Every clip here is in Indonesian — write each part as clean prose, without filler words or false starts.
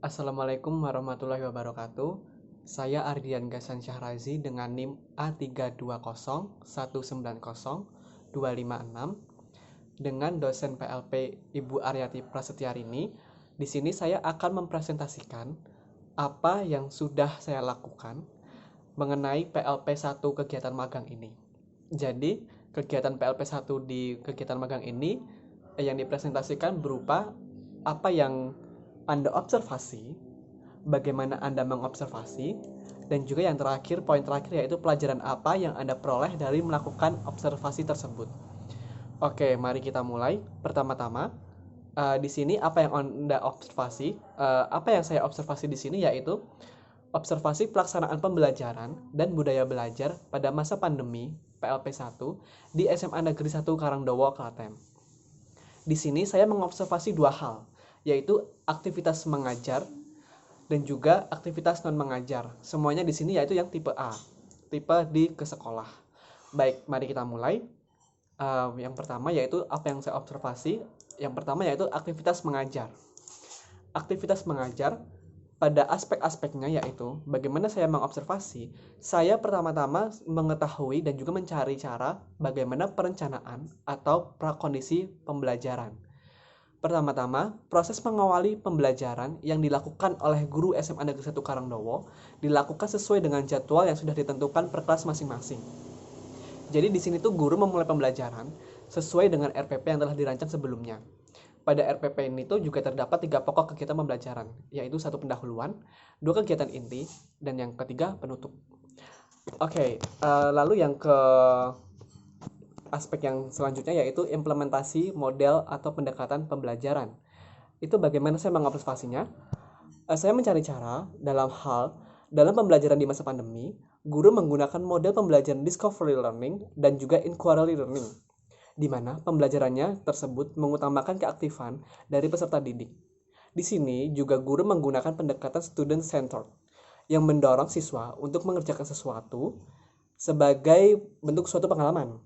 Assalamualaikum warahmatullahi wabarakatuh. Saya Ardian Gasan Syahrazi dengan NIM A320190256 dengan dosen PLP Ibu Aryati Prasetyarini. Di sini saya akan mempresentasikan apa yang sudah saya lakukan mengenai PLP 1 kegiatan magang ini. Jadi, kegiatan PLP 1 di kegiatan magang ini yang dipresentasikan berupa apa yang Anda observasi, bagaimana Anda mengobservasi, dan juga yang terakhir, poin terakhir yaitu pelajaran apa yang Anda peroleh dari melakukan observasi tersebut. Oke, mari kita mulai. Pertama-tama, di sini apa yang Anda observasi? Apa yang saya observasi di sini yaitu observasi pelaksanaan pembelajaran dan budaya belajar pada masa pandemi PLP 1 di SMA Negeri 1 Karangdowo, Klaten. Di sini saya mengobservasi dua hal, yaitu aktivitas mengajar dan juga aktivitas non mengajar. Semuanya di sini yaitu yang tipe A, tipe di ke sekolah. Baik, mari kita mulai. Yang pertama yaitu apa yang saya observasi. Yang pertama yaitu aktivitas mengajar. Aktivitas mengajar pada aspek-aspeknya yaitu bagaimana saya mengobservasi. Saya pertama-tama mengetahui dan juga mencari cara bagaimana perencanaan atau prakondisi pembelajaran. Pertama-tama, proses mengawali pembelajaran yang dilakukan oleh guru SMA Negeri 1 Karangdowo dilakukan sesuai dengan jadwal yang sudah ditentukan per kelas masing-masing. Jadi di sini tuh guru memulai pembelajaran sesuai dengan RPP yang telah dirancang sebelumnya. Pada RPP ini tuh juga terdapat 3 pokok kegiatan pembelajaran, yaitu 1 pendahuluan, 2 kegiatan inti, dan yang ketiga penutup. Oke, lalu yang ke aspek yang selanjutnya yaitu implementasi model atau pendekatan pembelajaran. Itu bagaimana saya mengobservasinya? Saya mencari cara dalam pembelajaran di masa pandemi, guru menggunakan model pembelajaran discovery learning dan juga inquiry learning, di mana pembelajarannya tersebut mengutamakan keaktifan dari peserta didik. Di sini juga guru menggunakan pendekatan student centered yang mendorong siswa untuk mengerjakan sesuatu sebagai bentuk suatu pengalaman.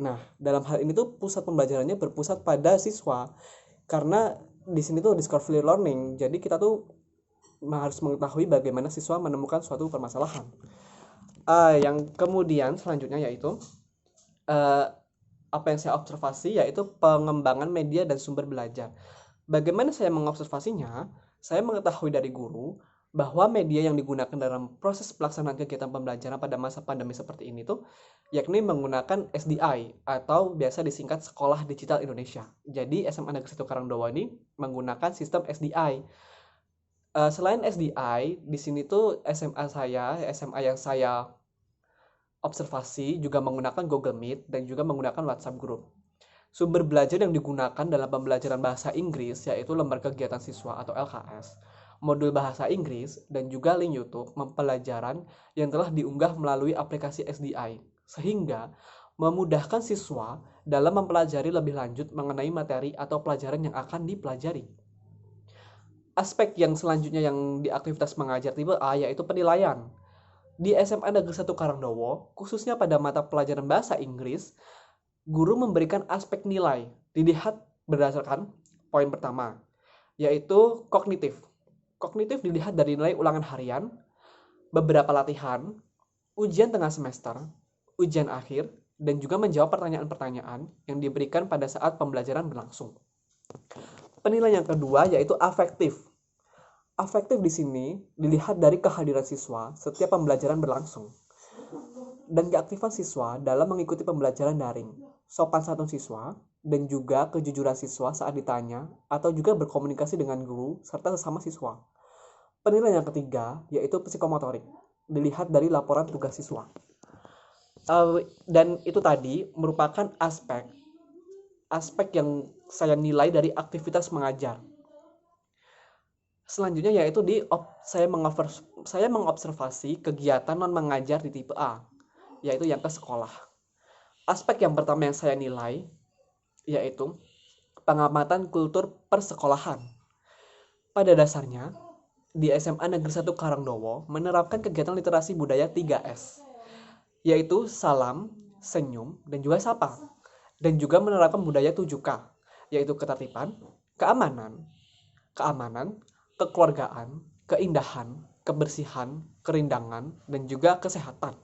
Nah, dalam hal ini tuh pusat pembelajarannya berpusat pada siswa karena di sini tuh discovery learning. Jadi kita tuh harus mengetahui bagaimana siswa menemukan suatu permasalahan. Yang kemudian selanjutnya yaitu apa yang saya observasi yaitu pengembangan media dan sumber belajar. Bagaimana saya mengobservasinya? Saya mengetahui dari guru bahwa media yang digunakan dalam proses pelaksanaan kegiatan pembelajaran pada masa pandemi seperti ini tuh yakni menggunakan SDI atau biasa disingkat Sekolah Digital Indonesia. Jadi SMA Negeri 1 Karangdowo ini menggunakan sistem SDI. Selain SDI, di sini tuh SMA yang saya observasi juga menggunakan Google Meet dan juga menggunakan WhatsApp Group. Sumber belajar yang digunakan dalam pembelajaran bahasa Inggris yaitu lembar kegiatan siswa atau LKS, modul bahasa Inggris, dan juga link YouTube pembelajaran yang telah diunggah melalui aplikasi SDI, sehingga memudahkan siswa dalam mempelajari lebih lanjut mengenai materi atau pelajaran yang akan dipelajari. Aspek yang selanjutnya yang di aktivitas mengajar tipe A yaitu penilaian. Di SMA Negeri 1 Karangdowo, khususnya pada mata pelajaran bahasa Inggris, guru memberikan aspek nilai dilihat berdasarkan poin pertama, yaitu kognitif. Kognitif dilihat dari nilai ulangan harian, beberapa latihan, ujian tengah semester, ujian akhir, dan juga menjawab pertanyaan-pertanyaan yang diberikan pada saat pembelajaran berlangsung. Penilaian yang kedua yaitu afektif. Afektif di sini dilihat dari kehadiran siswa setiap pembelajaran berlangsung dan keaktifan siswa dalam mengikuti pembelajaran daring, sopan santun siswa, dan juga kejujuran siswa saat ditanya atau juga berkomunikasi dengan guru serta sesama siswa. Penilaian yang ketiga yaitu psikomotorik, dilihat dari laporan tugas siswa. Dan itu tadi merupakan aspek yang saya nilai dari aktivitas mengajar. Selanjutnya yaitu saya mengobservasi kegiatan non mengajar di tipe A, yaitu yang ke sekolah. Aspek yang pertama yang saya nilai yaitu pengamatan kultur persekolahan. Pada dasarnya, di SMA Negeri 1 Karangdowo menerapkan kegiatan literasi budaya 3S, yaitu salam, senyum, dan juga sapa. Dan juga menerapkan budaya 7K, yaitu ketertiban, keamanan, kekeluargaan, keindahan, kebersihan, kerindangan, dan juga kesehatan.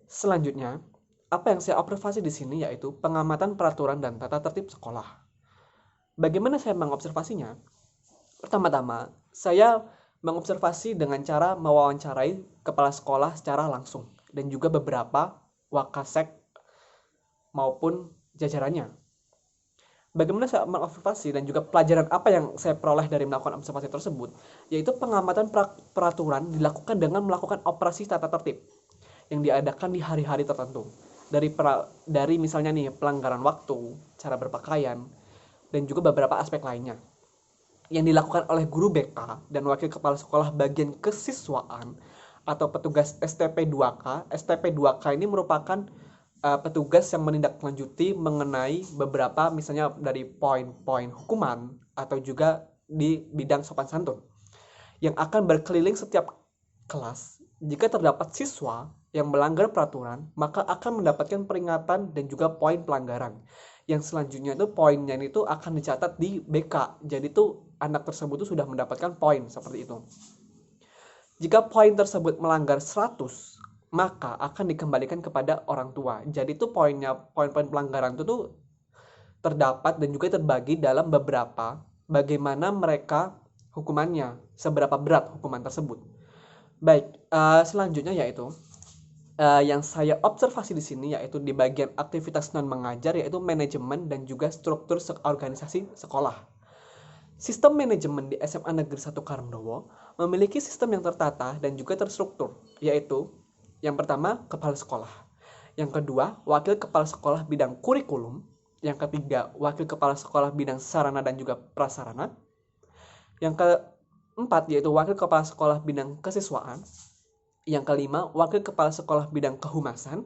Selanjutnya, apa yang saya observasi di sini yaitu pengamatan peraturan dan tata tertib sekolah. Bagaimana saya mengobservasinya? Pertama-tama, saya mengobservasi dengan cara mewawancarai kepala sekolah secara langsung dan juga beberapa wakasek maupun jajarannya. Bagaimana saya mengobservasi dan juga pelajaran apa yang saya peroleh dari melakukan observasi tersebut, yaitu pengamatan peraturan dilakukan dengan melakukan operasi tata tertib yang diadakan di hari-hari tertentu. Dari misalnya nih pelanggaran waktu, cara berpakaian, dan juga beberapa aspek lainnya yang dilakukan oleh guru BK dan wakil kepala sekolah bagian kesiswaan atau petugas STP2K. STP2K ini merupakan petugas yang menindaklanjuti mengenai beberapa misalnya dari poin-poin hukuman atau juga di bidang sopan santun yang akan berkeliling setiap kelas. Jika terdapat siswa yang melanggar peraturan, maka akan mendapatkan peringatan dan juga poin pelanggaran. Yang selanjutnya itu poinnya itu akan dicatat di BK. Jadi itu anak tersebut itu sudah mendapatkan poin seperti itu. Jika poin tersebut melanggar 100, maka akan dikembalikan kepada orang tua. Jadi itu poin-poin pelanggaran itu tuh terdapat dan juga terbagi dalam beberapa bagaimana mereka hukumannya, seberapa berat hukuman tersebut. Baik, selanjutnya yaitu yang saya observasi di sini yaitu di bagian aktivitas non mengajar yaitu manajemen dan juga struktur organisasi sekolah. Sistem manajemen di SMA Negeri 1 Karangdowo memiliki sistem yang tertata dan juga terstruktur, yaitu yang pertama kepala sekolah, yang kedua wakil kepala sekolah bidang kurikulum, yang ketiga wakil kepala sekolah bidang sarana dan juga prasarana, yang keempat yaitu wakil kepala sekolah bidang kesiswaan, yang kelima wakil kepala sekolah bidang kehumasan,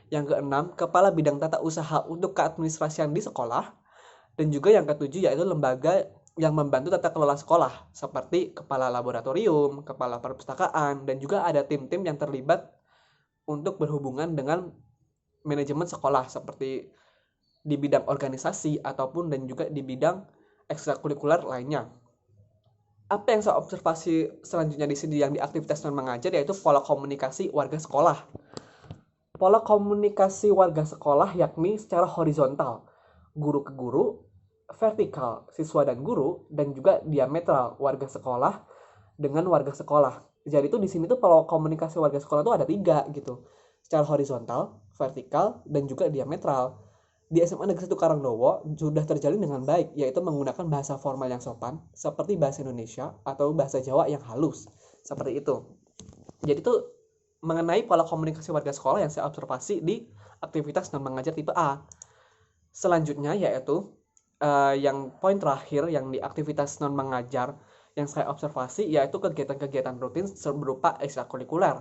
yang keenam kepala bidang tata usaha untuk keadministrasian di sekolah, dan juga yang ketujuh yaitu lembaga yang membantu tata kelola sekolah seperti kepala laboratorium, kepala perpustakaan, dan juga ada tim-tim yang terlibat untuk berhubungan dengan manajemen sekolah seperti di bidang organisasi ataupun dan juga di bidang ekstrakurikuler lainnya. Apa yang saya observasi selanjutnya di sini yang di aktivitas non mengajar yaitu pola komunikasi warga sekolah. Pola komunikasi warga sekolah yakni secara horizontal, guru ke guru, vertikal, siswa dan guru, dan juga diametral, warga sekolah dengan warga sekolah. Jadi itu di sini tuh pola komunikasi warga sekolah tuh ada 3 gitu. Secara horizontal, vertikal, dan juga diametral. Di SMA Negeri 1 Karangdowo sudah terjalin dengan baik, yaitu menggunakan bahasa formal yang sopan, seperti bahasa Indonesia atau bahasa Jawa yang halus, seperti itu. Jadi itu mengenai pola komunikasi warga sekolah yang saya observasi di aktivitas non mengajar tipe A. Selanjutnya yaitu yang poin terakhir yang di aktivitas non mengajar yang saya observasi yaitu kegiatan-kegiatan rutin berupa ekstrakurikuler.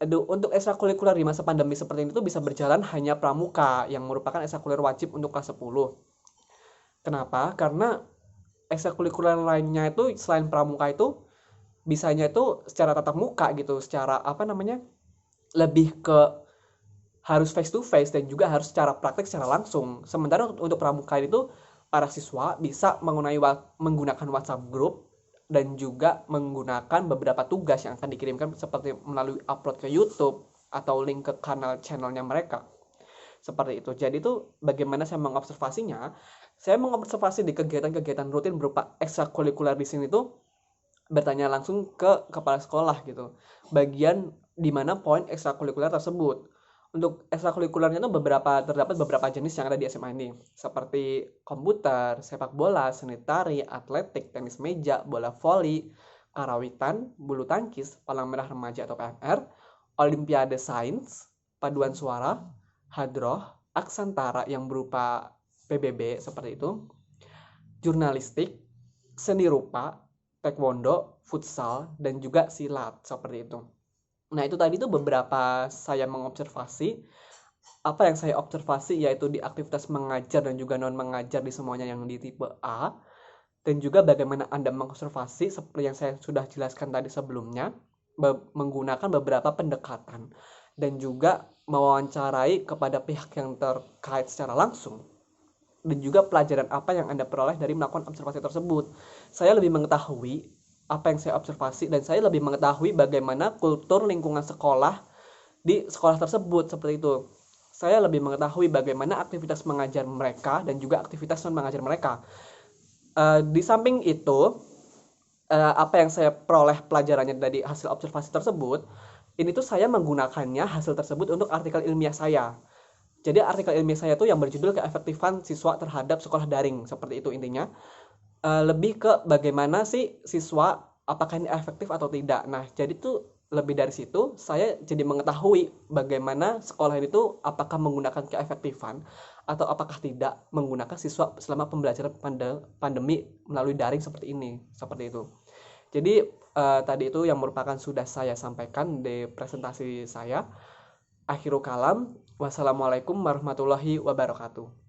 Untuk ekstrakurikuler di masa pandemi seperti ini tuh bisa berjalan hanya pramuka yang merupakan ekstrakurikuler wajib untuk kelas 10. Kenapa? Karena ekstrakurikuler lainnya itu selain pramuka itu bisanya itu secara tatap muka gitu, secara lebih ke harus face to face dan juga harus secara praktek secara langsung. Sementara untuk pramuka itu para siswa bisa menggunakan WhatsApp group dan juga menggunakan beberapa tugas yang akan dikirimkan seperti melalui upload ke YouTube atau link ke kanal channelnya mereka. Seperti itu. Jadi itu bagaimana saya mengobservasinya? Saya mengobservasi di kegiatan-kegiatan rutin berupa ekstrakurikuler di sini tuh bertanya langsung ke kepala sekolah gitu. Bagian di mana poin ekstrakurikuler tersebut. Untuk ekstrakurikulernya itu terdapat beberapa jenis yang ada di SMA ini, seperti komputer, sepak bola, seni tari, atletik, tenis meja, bola voli, karawitan, bulu tangkis, palang merah remaja atau PMR, olimpiade sains, paduan suara, hadroh, aksantara yang berupa PBB seperti itu, jurnalistik, seni rupa, taekwondo, futsal, dan juga silat seperti itu. Nah itu tadi tuh beberapa saya mengobservasi. Apa yang saya observasi yaitu di aktivitas mengajar dan juga non mengajar di semuanya yang di tipe A. Dan juga bagaimana Anda mengobservasi seperti yang saya sudah jelaskan tadi sebelumnya. Menggunakan beberapa pendekatan. Dan juga mewawancarai kepada pihak yang terkait secara langsung. dan juga pelajaran apa yang Anda peroleh dari melakukan observasi tersebut. Saya lebih mengetahui apa yang saya observasi dan saya lebih mengetahui bagaimana kultur lingkungan sekolah di sekolah tersebut seperti itu. Saya lebih mengetahui bagaimana aktivitas mengajar mereka dan juga aktivitas non mengajar mereka. Di samping itu, apa yang saya peroleh pelajarannya dari hasil observasi tersebut, ini tuh saya menggunakannya hasil tersebut untuk artikel ilmiah saya. Jadi artikel ilmiah saya tuh yang berjudul keefektifan siswa terhadap sekolah daring, seperti itu intinya. Lebih ke bagaimana sih siswa, apakah ini efektif atau tidak. Nah, jadi tuh lebih dari situ saya jadi mengetahui bagaimana sekolah itu apakah menggunakan keefektifan atau apakah tidak menggunakan siswa selama pembelajaran pandemi melalui daring seperti ini, seperti itu. Jadi tadi itu yang merupakan sudah saya sampaikan di presentasi saya. Akhirul kalam, wassalamualaikum warahmatullahi wabarakatuh.